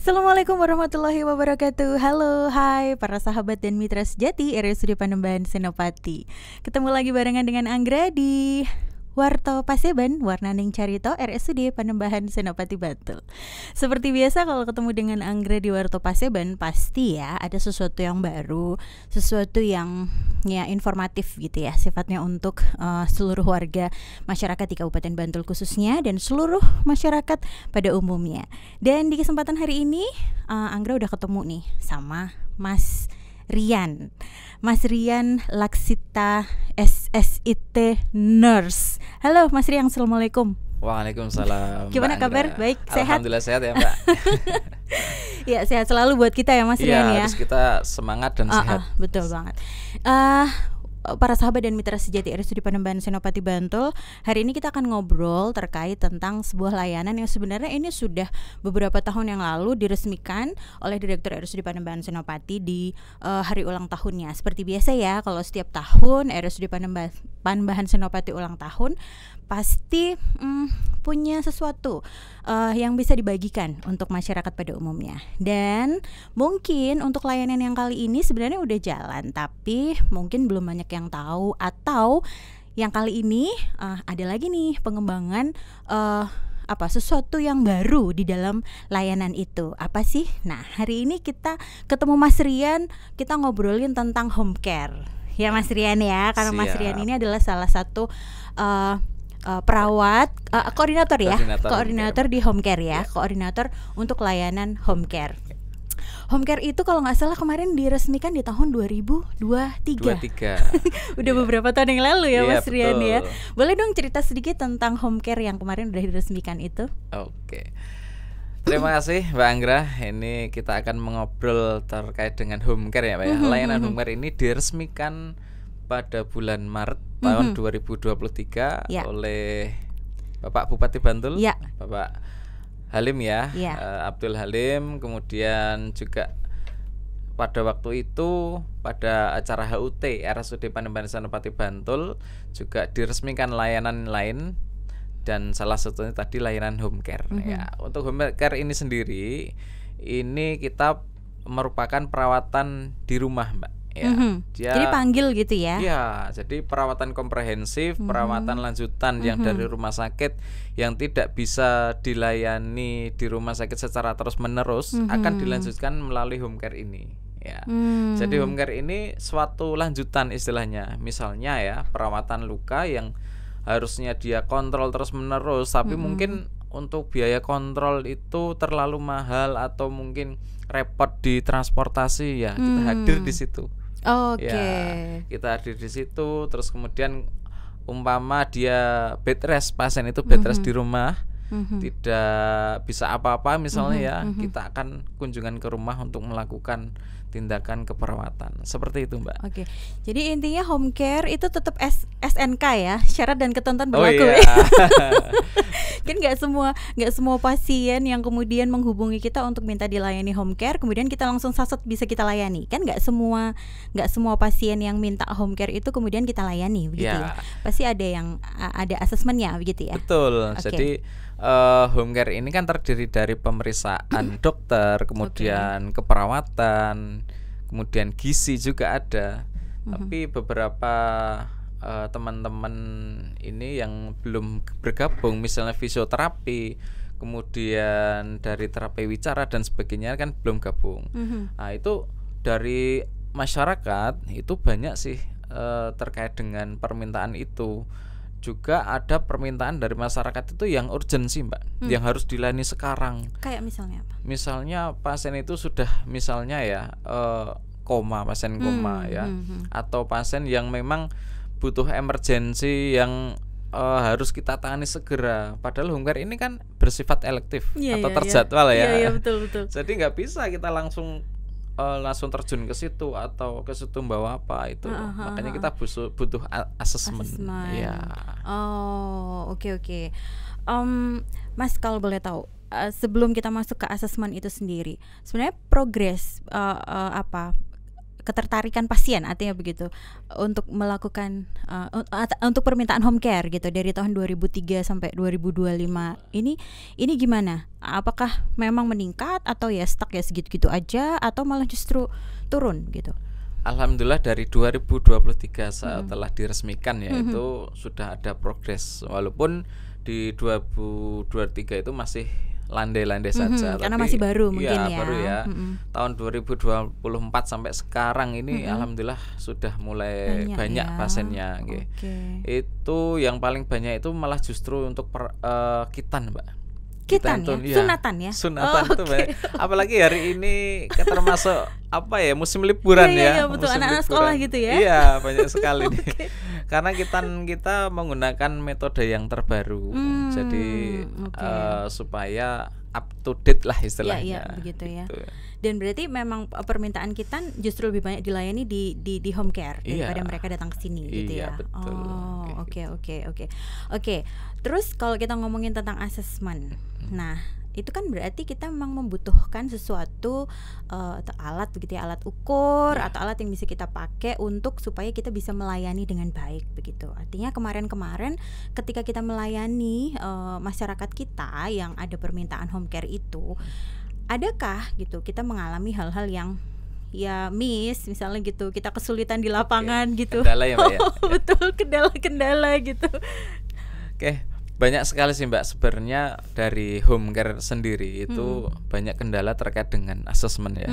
Assalamualaikum warahmatullahi wabarakatuh. Halo, hai para sahabat dan mitra sejati RSUD Panembahan Senopati. Ketemu lagi barengan dengan Anggra di Warto Paseban, Warnaning Carito, RSUD Panembahan Senopati Bantul. Seperti biasa kalau ketemu dengan Anggra di Warto Paseban, pasti ya ada sesuatu yang baru, sesuatu yang ya informatif gitu ya, sifatnya untuk seluruh warga masyarakat di Kabupaten Bantul khususnya dan seluruh masyarakat pada umumnya. Dan di kesempatan hari ini Anggra udah ketemu nih sama Mas Rian Laksita SSIT Nurse. Halo Mas Rian, assalamualaikum. Waalaikumsalam. Gimana kabar? Baik, sehat? Alhamdulillah sehat ya Mbak. Ya sehat selalu buat kita ya Mas Rian ya. Harus kita semangat dan sehat. Betul banget. Para sahabat dan mitra sejati RSUD Panembahan Senopati Bantul, hari ini kita akan ngobrol terkait tentang sebuah layanan yang sebenarnya ini sudah beberapa tahun yang lalu diresmikan oleh Direktur RSUD Panembahan Senopati di hari ulang tahunnya. Seperti biasa ya, kalau setiap tahun RSUD Panembahan Senopati ulang tahun pasti punya sesuatu yang bisa dibagikan untuk masyarakat pada umumnya. Dan mungkin untuk layanan yang kali ini sebenarnya udah jalan, tapi mungkin belum banyak yang tahu, atau yang kali ini ada lagi nih pengembangan sesuatu yang baru di dalam layanan itu. Apa sih? Nah, hari ini kita ketemu Mas Rian, kita ngobrolin tentang home care. Ya Mas Rian ya, karena Mas Rian ini adalah salah satu perawat, koordinator di home care ya, koordinator untuk layanan home care. Home care itu kalau nggak salah kemarin diresmikan di tahun 2023. Udah beberapa tahun yang lalu ya Mas Rian ya. Boleh dong cerita sedikit tentang home care yang kemarin udah diresmikan itu? Oke. Terima kasih Mbak Anggra. Ini kita akan mengobrol terkait dengan home care ya Mbak ya. Layanan home care ini diresmikan pada bulan Maret tahun 2023 oleh Bapak Bupati Bantul, Bapak Halim ya, Abdul Halim. Kemudian juga pada waktu itu pada acara HUT RSUD Panembahan Senopati Bantul juga diresmikan layanan lain, dan salah satunya tadi layanan home care. Ya, untuk home care ini sendiri, ini kita merupakan perawatan di rumah Mbak. Ya, jadi panggil gitu ya? Iya, jadi perawatan komprehensif, perawatan lanjutan yang dari rumah sakit yang tidak bisa dilayani di rumah sakit secara terus menerus akan dilanjutkan melalui home care ini. Ya, jadi home care ini suatu lanjutan istilahnya. Misalnya ya, perawatan luka yang harusnya dia kontrol terus menerus, tapi mungkin untuk biaya kontrol itu terlalu mahal atau mungkin repot di transportasi, ya kita hadir di situ. Ya, kita hadir di situ. Terus kemudian umpama dia bed rest, pasien itu bed rest di rumah, tidak bisa apa-apa misalnya ya, kita akan kunjungan ke rumah untuk melakukan tindakan keperawatan. Seperti itu Mbak. Oke. Jadi intinya home care itu tetap SNK ya, syarat dan ketentuan berlaku. Kan nggak semua pasien yang kemudian menghubungi kita untuk minta dilayani home care kemudian kita langsung sasat bisa kita layani. Kan nggak semua pasien yang minta home care itu kemudian kita layani begitu ya. Pasti ada asesmennya begitu ya. Betul. Jadi home care ini kan terdiri dari pemeriksaan dokter, kemudian keperawatan, kemudian gizi juga ada. Tapi beberapa teman-teman ini yang belum bergabung, misalnya fisioterapi, kemudian dari terapi wicara dan sebagainya kan belum gabung. Nah, itu dari masyarakat itu banyak sih terkait dengan permintaan itu. Juga ada permintaan dari masyarakat itu yang urgensi Mbak, yang harus dilayani sekarang. Kayak misalnya apa? Misalnya pasien itu sudah misalnya ya pasien koma ya, atau pasien yang memang butuh emergensi yang harus kita tangani segera. Padahal home care ini kan bersifat elektif atau terjadwal ya. Iya, betul. Jadi nggak bisa kita langsung terjun ke situ atau ke situ membawa apa itu. Makanya kita butuh asesmen. Ya. Oke. Mas, kalau boleh tahu, sebelum kita masuk ke asesmen itu sendiri, sebenarnya progres ketertarikan pasien, artinya begitu, untuk melakukan untuk permintaan home care gitu dari tahun 2003 sampai 2025 ini gimana? Apakah memang meningkat atau ya stuck ya segitu-gitu aja atau malah justru turun gitu? Alhamdulillah dari 2023 setelah diresmikan ya itu sudah ada progres, walaupun di 2023 itu masih landai-landai saja, karena tapi masih baru mungkin ya. Baru ya. Tahun 2024 sampai sekarang ini alhamdulillah sudah mulai banyak ya pasiennya. Itu yang paling banyak itu malah justru untuk kitan, Mbak. Kitan ya? Sunatan ya? Sunatan itu Mbak. Apalagi hari ini termasuk apa ya, musim liburan ya. Iya, betul, anak-anak sekolah gitu ya. Iya, banyak sekali nih. Karena kita menggunakan metode yang terbaru. Jadi supaya up to date lah istilahnya. Iya, begitu ya. Dan berarti memang permintaan kitan justru lebih banyak dilayani di home care daripada mereka datang ke sini gitu ya. Betul. Oh, oke. Terus kalau kita ngomongin tentang asesmen. Nah, itu kan berarti kita memang membutuhkan sesuatu alat begitu ya, alat ukur atau alat yang bisa kita pakai untuk supaya kita bisa melayani dengan baik begitu. Artinya kemarin ketika kita melayani masyarakat kita yang ada permintaan home care itu, adakah gitu kita mengalami hal-hal yang ya misalnya gitu, kita kesulitan di lapangan gitu. Kendala ya Mbak ya. Betul, kendala gitu. Oke. Banyak sekali sih Mbak, sebenarnya dari home care sendiri itu banyak kendala terkait dengan asesmen ya.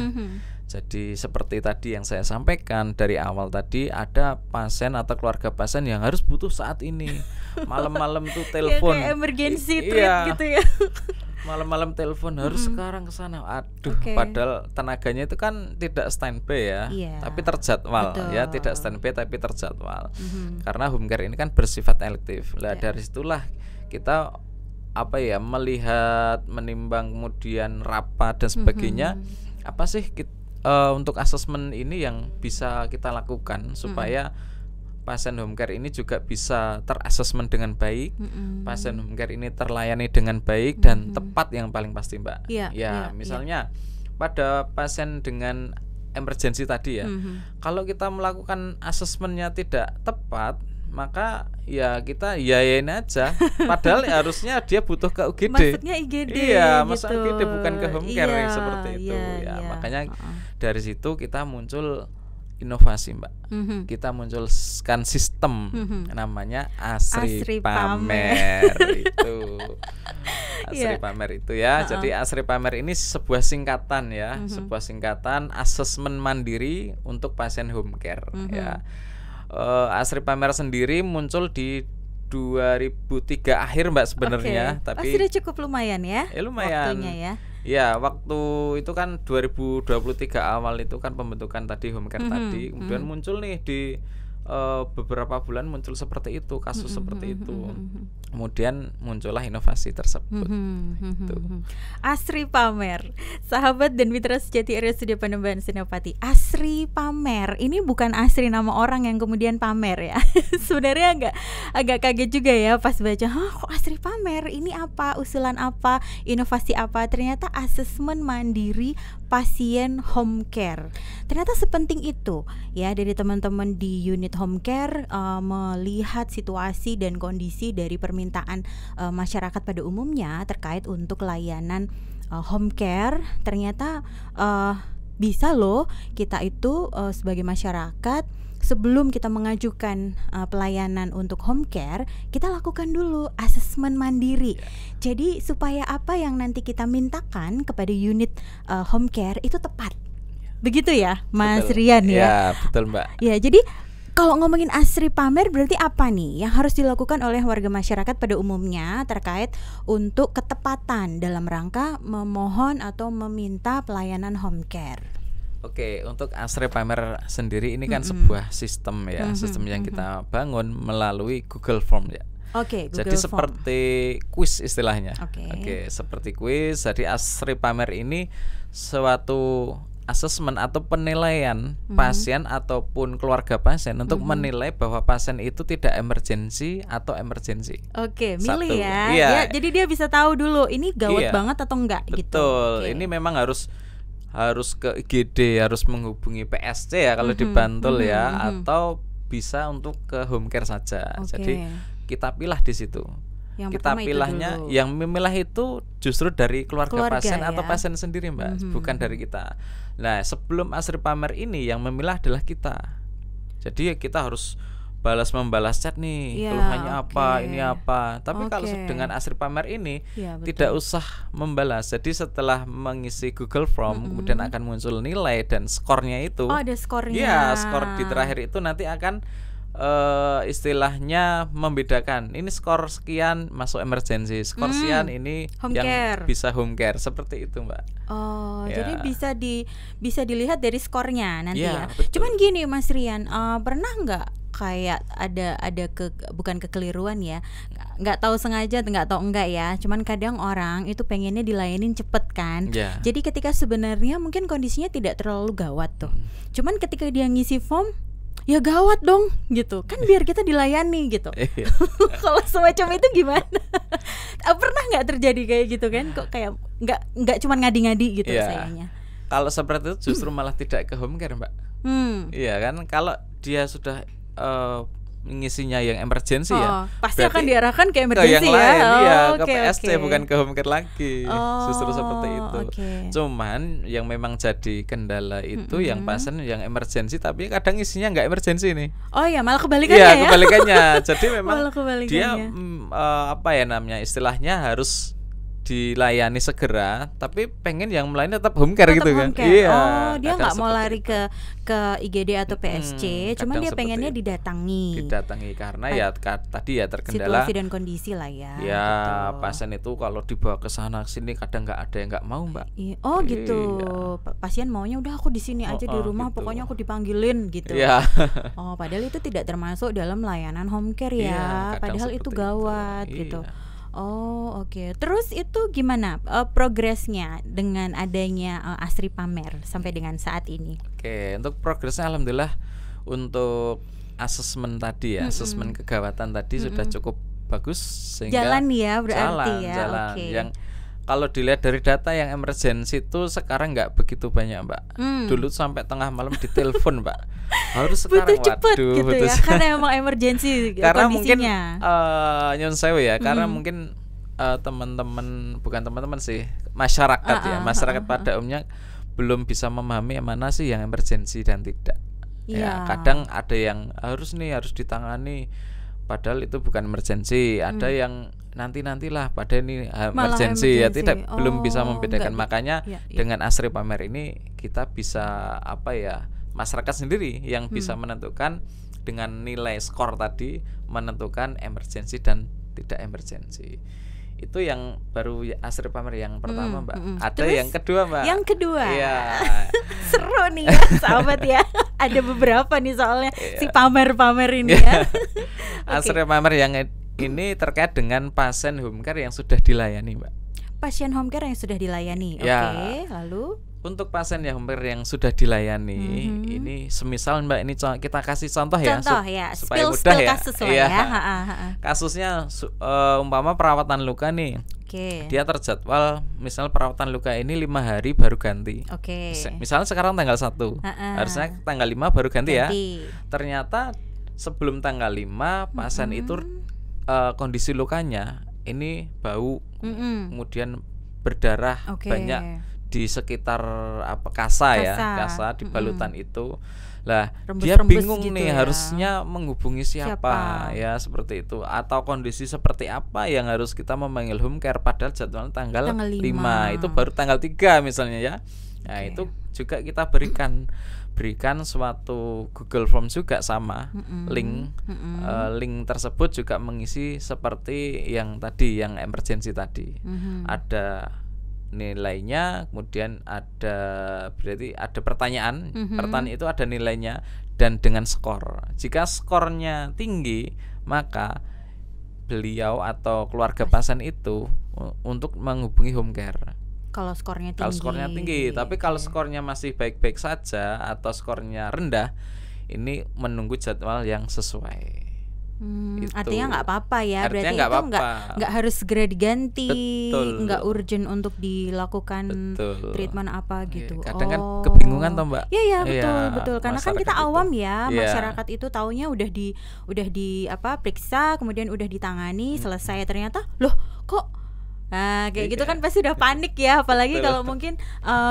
Jadi seperti tadi yang saya sampaikan dari awal tadi, ada pasien atau keluarga pasien yang harus butuh saat ini. Malam-malam tuh telepon. Ya, kayak emergency treat gitu ya. Malam-malam telepon harus sekarang ke sana. Aduh, padahal tenaganya itu kan tidak standby ya, tapi terjadwal. Betul. Ya, tidak standby tapi terjadwal. Karena home care ini kan bersifat elektif. Lah dari situlah kita melihat, menimbang, kemudian rapat dan sebagainya. Apa sih untuk asesmen ini yang bisa kita lakukan supaya pasien home care ini juga bisa terasesmen dengan baik, pasien home care ini terlayani dengan baik dan tepat yang paling pasti Mbak. Misalnya pada pasien dengan emergensi tadi ya, kalau kita melakukan asesmennya tidak tepat, maka ya kita yayain aja. Padahal harusnya dia butuh ke UGD. Maksudnya IGD. Iya, gitu. masa UGD bukan ke home care yang seperti itu. Makanya dari situ kita muncul inovasi Mbak. Kita munculkan sistem namanya Asri Pamer itu. Asri Pamer itu ya. Jadi Asri Pamer ini sebuah singkatan ya, sebuah singkatan asesmen mandiri untuk pasien home care ya. Asri Pamer sendiri muncul di 2003 akhir Mbak sebenarnya, tapi sudah cukup lumayan ya. Lumayan. Waktunya ya. Ya, waktu itu kan 2023 awal itu kan pembentukan tadi home care tadi, kemudian muncul nih di beberapa bulan muncul seperti itu, kasus seperti itu. Kemudian muncullah inovasi tersebut. Asri Pamer, sahabat dan mitra sejati RSUD Panembahan Senopati. Asri Pamer, ini bukan Asri nama orang yang kemudian pamer ya. Sebenarnya agak kaget juga ya pas baca, kok Asri Pamer? Ini apa? Usulan apa? Inovasi apa? Ternyata asesmen mandiri pasien home care. Ternyata sepenting itu ya dari teman-teman di unit home care melihat situasi dan kondisi dari permintaan masyarakat pada umumnya terkait untuk layanan home care. Ternyata bisa loh kita itu sebagai masyarakat, sebelum kita mengajukan pelayanan untuk home care, kita lakukan dulu asesmen mandiri. Jadi supaya apa yang nanti kita mintakan kepada unit home care itu tepat. Begitu ya Mas Rian ya? Ya betul Mbak. Ya, jadi kalau ngomongin Asri Pamer berarti apa nih yang harus dilakukan oleh warga masyarakat pada umumnya terkait untuk ketepatan dalam rangka memohon atau meminta pelayanan home care? Oke, untuk Asri Pamer sendiri ini kan sebuah sistem ya, sistem yang kita bangun melalui Google Form ya. Oke, jadi seperti kuis istilahnya. Oke, seperti kuis. Jadi Asri Pamer ini suatu asesmen atau penilaian pasien ataupun keluarga pasien untuk menilai bahwa pasien itu tidak emergensi atau emergensi. Oke, milih ya. Jadi dia bisa tahu dulu ini gawat banget atau enggak gitu. Betul. Ini memang harus harus ke IGD, harus menghubungi PSC ya kalau di Bantul ya, atau bisa untuk ke home care saja. Jadi kita pilah di situ. Yang kita pilahnya yang memilah itu justru dari keluarga pasien ya? Atau pasien sendiri Mbak, bukan dari kita. Nah sebelum Asri Pamer ini yang memilah adalah kita. Jadi kita harus membalas chat nih, keluhannya apa, ini apa. Tapi kalau dengan Asri Pamer ini tidak usah membalas. Jadi setelah mengisi Google Form kemudian akan muncul nilai dan skornya itu. Oh ada skornya. Iya, skor di terakhir itu nanti akan istilahnya membedakan. Ini skor sekian masuk emergency, skor sekian ini home yang care. bisa home care, seperti itu Mbak. Oh ya. Jadi bisa dilihat dari skornya nanti ya. Betul. Cuman gini Mas Rian, pernah nggak kayak ada bukan kekeliruan ya, nggak tahu sengaja nggak tahu enggak ya, cuman kadang orang itu pengennya dilayanin cepet kan. Jadi ketika sebenarnya mungkin kondisinya tidak terlalu gawat tuh, cuman ketika dia ngisi form ya gawat dong gitu kan, biar kita dilayani gitu. Kalau semacam itu gimana? Pernah nggak terjadi kayak gitu kan? Kok kayak nggak cuma ngadi-ngadi gitu sayangnya. Kalau seperti itu justru malah tidak ke home care Mbak. Iya kan, kalau dia sudah ngisinya yang emergency ya pasti akan diarahkan ke emergency yang lain, ke okay, PSC bukan ke home care lagi. Justru seperti itu. Cuman yang memang jadi kendala itu yang pasien yang emergency tapi kadang isinya nggak emergency nih. Oh ya, malah kebalikannya ya. Kebalikannya. Jadi memang dia apa ya namanya, istilahnya harus dilayani segera, tapi pengen yang melayani tetap home care gitu kan. Iya. Dia nggak mau lari ke IGD atau PSC, cuman dia pengennya didatangi karena tadi ya terkendala situasi dan kondisi lah ya. Ya gitu. Pasien itu kalau dibawa ke sana sini kadang nggak ada yang nggak mau Mbak. Gitu. Pasien maunya udah aku di sini aja di rumah, gitu. Pokoknya aku dipanggilin gitu. Padahal itu tidak termasuk dalam layanan home care ya. Padahal itu gawat gitu. Oke. Terus itu gimana progresnya dengan adanya Asri Pamer sampai dengan saat ini? Oke, untuk progresnya alhamdulillah untuk asesmen tadi ya, asesmen kegawatan tadi sudah cukup bagus sehingga jalan ya berarti jalan. Yang kalau dilihat dari data yang emergency itu sekarang nggak begitu banyak Mbak. Dulu sampai tengah malam ditelepon Mbak. Harus sekarang cepet gitu ya, karena emang emergency karena kondisinya. Mungkin nyun sewu ya, karena mungkin teman-teman, bukan teman-teman sih, masyarakat masyarakat pada umumnya belum bisa memahami yang mana sih yang emergency dan tidak. Kadang ada yang harus ditangani padahal itu bukan emergency, ada yang nantilah pada ini emergency ya, belum bisa membedakan. Makanya dengan Asri Pamer ini kita bisa masyarakat sendiri yang bisa menentukan dengan nilai skor tadi, menentukan emergency dan tidak emergency. Itu yang baru Asri Pamer yang pertama Mbak. Ada terus yang kedua Mbak. Yang kedua. Iya. Seru nih ya, sahabat ya. Ada beberapa nih soalnya si pamer-pamer ini ya. Asri Pamer yang ini terkait dengan pasien home care yang sudah dilayani Mbak. Pasien home care yang sudah dilayani. Oke, lalu untuk pasien yang home care yang sudah dilayani, ini semisal Mbak, ini kita kasih contoh ya, supaya mudah ya. Kasus ya. Kasusnya umpama perawatan luka nih. Dia terjadwal misal perawatan luka ini 5 hari baru ganti. Misalnya sekarang tanggal 1, harusnya tanggal 5 baru ganti ya. Ternyata sebelum tanggal 5 pasien itu kondisi lukanya ini bau, kemudian berdarah banyak di sekitar kasa di balutan itu. Lah dia bingung gitu nih harusnya menghubungi siapa ya, seperti itu, atau kondisi seperti apa yang harus kita memanggil home care padahal jadwalnya tanggal 5, itu baru tanggal 3 misalnya ya. Nah itu juga kita berikan suatu Google Form juga sama link tersebut juga mengisi seperti yang tadi, yang emergency tadi. Ada nilainya, kemudian berarti ada pertanyaan. Pertanyaan itu ada nilainya dan dengan skor. Jika skornya tinggi, maka beliau atau keluarga pasien itu untuk menghubungi home care. Kalau skornya tinggi. Tapi kalau skornya masih baik-baik saja atau skornya rendah, ini menunggu jadwal yang sesuai. Itu. Artinya nggak apa-apa ya, Artinya berarti nggak itu apa-apa. nggak harus segera diganti, Betul. nggak urgent untuk dilakukan Betul. treatment apa gitu. Kadang kan kebingungan toh Mbak. Iya betul. Karena kan kita masyarakat awam itu. ya, Iya. masyarakat itu taunya udah di apa periksa, kemudian udah ditangani, selesai, ternyata loh kok. Nah kayak gitu kan pasti udah panik ya, apalagi Betul. kalau mungkin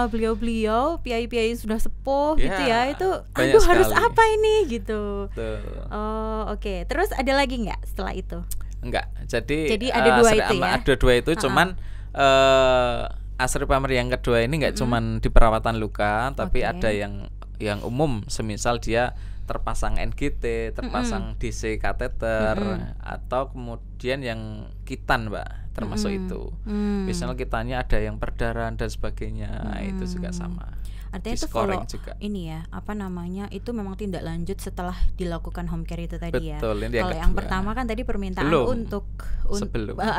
beliau-beliau piai-piai sudah sepuh Ya, gitu ya, itu banyak aduh harus sekali. apa ini gitu. Betul. Oh oke. Terus ada lagi nggak setelah itu? Enggak. Jadi ada dua itu ya? Ada dua itu, cuman Asri Pamer yang kedua ini enggak cuman di perawatan luka, tapi Oke. ada yang umum, semisal dia terpasang NGT, terpasang DC kateter, atau kemudian yang kitan Mbak, termasuk itu. Misalnya kitannya ada yang perdarahan dan sebagainya, itu juga sama. Artinya itu Di-scoring follow juga. ini ya, apa namanya, itu memang tindak lanjut setelah dilakukan home care itu tadi ya. Betul, ini yang Kalau yang kedua. pertama kan tadi permintaan Belum.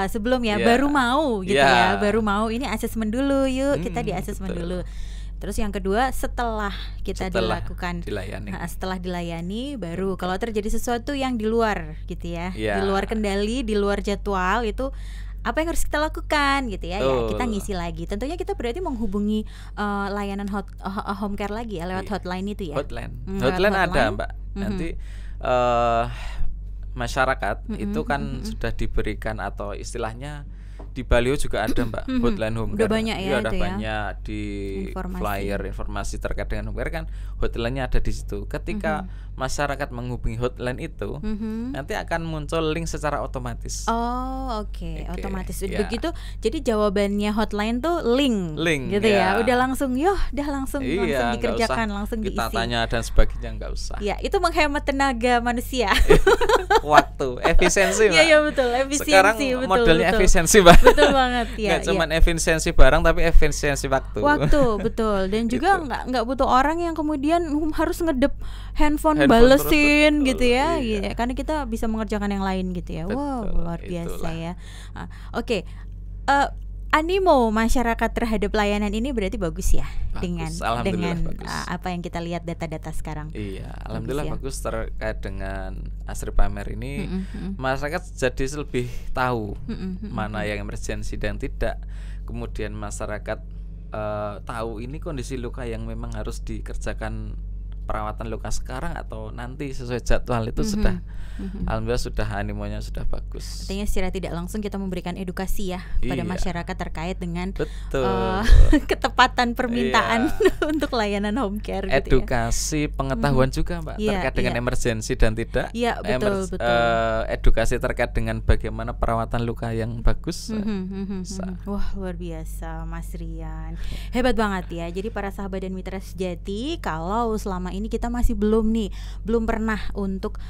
sebelum ya, Iya. baru mau gitu Iya. ya, baru mau ini asesmen dulu yuk, kita di asesmen betul. dulu. Terus yang kedua setelah kita Setelah dilakukan dilayani. setelah dilayani baru kalau terjadi sesuatu yang di luar gitu ya, Iya. di luar kendali, di luar jadwal, itu apa yang harus kita lakukan gitu ya. Ya kita Betul. ngisi lagi. Tentunya kita berarti menghubungi layanan home care lagi ya, lewat hotline itu ya. Hotline. Lewat Hotline ada hotline. Mbak. Nanti masyarakat itu kan sudah diberikan, atau istilahnya di Balio juga ada Mbak, hotline home Udah care. banyak ya Iya, ada itu ya. banyak di Informasi. flyer informasi terkait dengan home care kan, hotline-nya ada di situ. Ketika masyarakat menghubungi hotline itu, nanti akan muncul link secara otomatis. Oh oke, Oke, otomatis ya. begitu. Jadi jawabannya hotline tuh link gitu ya. ya. Udah langsung langsung Iya, nggak dikerjakan, usah langsung kita diisi. tanya dan sebagainya, nggak usah. Ya, itu menghemat tenaga manusia. Waktu, efisiensi Mbak. Iya betul, efisiensi. Sekarang betul, modelnya betul. efisiensi Mbak. Betul banget ya. Nggak cuman efisiensi barang, tapi efisiensi waktu. Waktu betul, dan juga Gitu. nggak butuh orang yang kemudian harus ngedep handphone Handphone balesin terus, gitu ya, iya. gitu. Karena kita bisa mengerjakan yang lain gitu ya. Wow, Betul, luar biasa itulah. ya. Oke. Animo masyarakat terhadap layanan ini berarti bagus ya, Bagus, dengan alhamdulillah bagus. apa yang kita lihat data-data sekarang. Iya, alhamdulillah ya. bagus terkait dengan Asri Pamer ini. Masyarakat jadi lebih tahu mana yang emergensi dan tidak. Kemudian masyarakat tahu ini kondisi luka yang memang harus dikerjakan perawatan luka sekarang atau nanti sesuai jadwal, itu sudah alhamdulillah sudah animonya sudah bagus. Artinya secara tidak langsung kita memberikan edukasi ya kepada Iya. masyarakat terkait dengan Betul. ketepatan permintaan untuk layanan home care gitu ya. Edukasi pengetahuan juga Mbak, Iya, terkait dengan iya. emergensi dan tidak. Iya, betul, betul. Edukasi terkait dengan bagaimana perawatan luka yang bagus. Wah luar biasa Mas Rian, hebat banget ya. Jadi para sahabat dan mitra sejati, kalau selama ini kita masih belum pernah untuk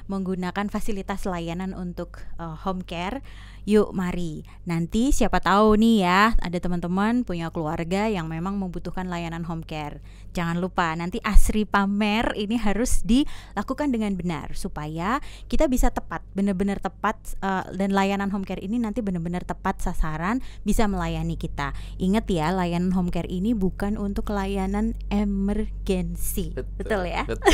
menggunakan fasilitas layanan untuk home care, yuk mari. Nanti siapa tahu nih ya, ada teman-teman punya keluarga yang memang membutuhkan layanan home care. Jangan lupa nanti Asri Pamer ini harus dilakukan dengan benar supaya kita bisa tepat, benar-benar tepat, dan layanan home care ini nanti benar-benar tepat sasaran, bisa melayani kita. Ingat ya, layanan home care ini bukan untuk layanan emergensi. Betul ya? Betul.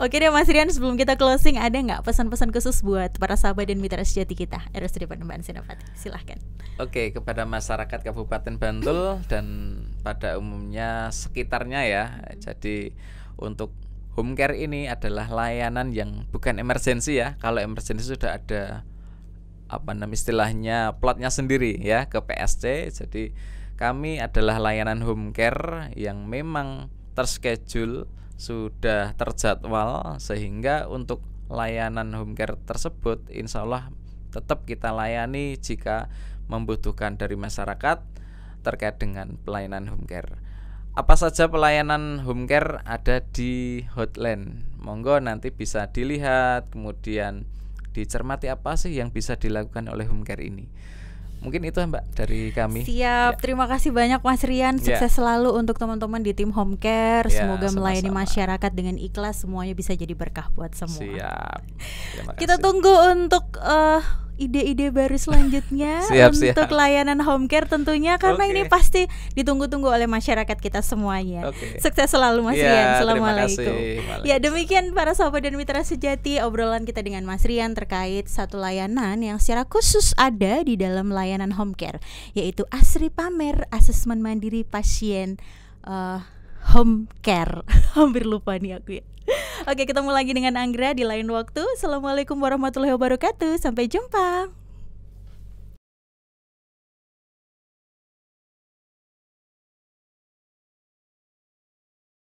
Oke deh Mas Rian, sebelum kita closing, ada nggak pesan-pesan khusus buat para sahabat dan mitra sejati kita RSUD Panembahan Senopati? Silahkan. Oke, kepada masyarakat Kabupaten Bantul dan pada umumnya sekitarnya ya. Jadi untuk home care ini adalah layanan yang bukan emergensi ya. Kalau emergensi sudah ada istilahnya plotnya sendiri ya ke PSC. Jadi kami adalah layanan home care yang memang terschedule, sudah terjadwal, sehingga untuk layanan home care tersebut insya Allah tetap kita layani jika membutuhkan dari masyarakat terkait dengan pelayanan home care. Apa saja pelayanan home care ada di hotline, monggo nanti bisa dilihat, kemudian dicermati apa sih yang bisa dilakukan oleh home care ini. Mungkin itu Mbak dari kami. Siap, terima kasih banyak Mas Rian. Sukses selalu untuk teman-teman di tim home care. Semoga melayani masyarakat dengan ikhlas, semuanya bisa jadi berkah buat semua. Siap. Kita tunggu untuk ide-ide baru selanjutnya untuk layanan home care tentunya, karena ini pasti ditunggu-tunggu oleh masyarakat kita semuanya. Sukses selalu Mas Rian. Assalamualaikum. Ya, demikian para sahabat dan mitra sejati obrolan kita dengan Mas Rian terkait satu layanan yang secara khusus ada di dalam layanan home care, yaitu Asri Pamer Asesmen Mandiri Pasien Home Care. Hampir lupa nih aku ya. Oke, ketemu lagi dengan Anggra di lain waktu. Assalamualaikum warahmatullahi wabarakatuh. Sampai jumpa.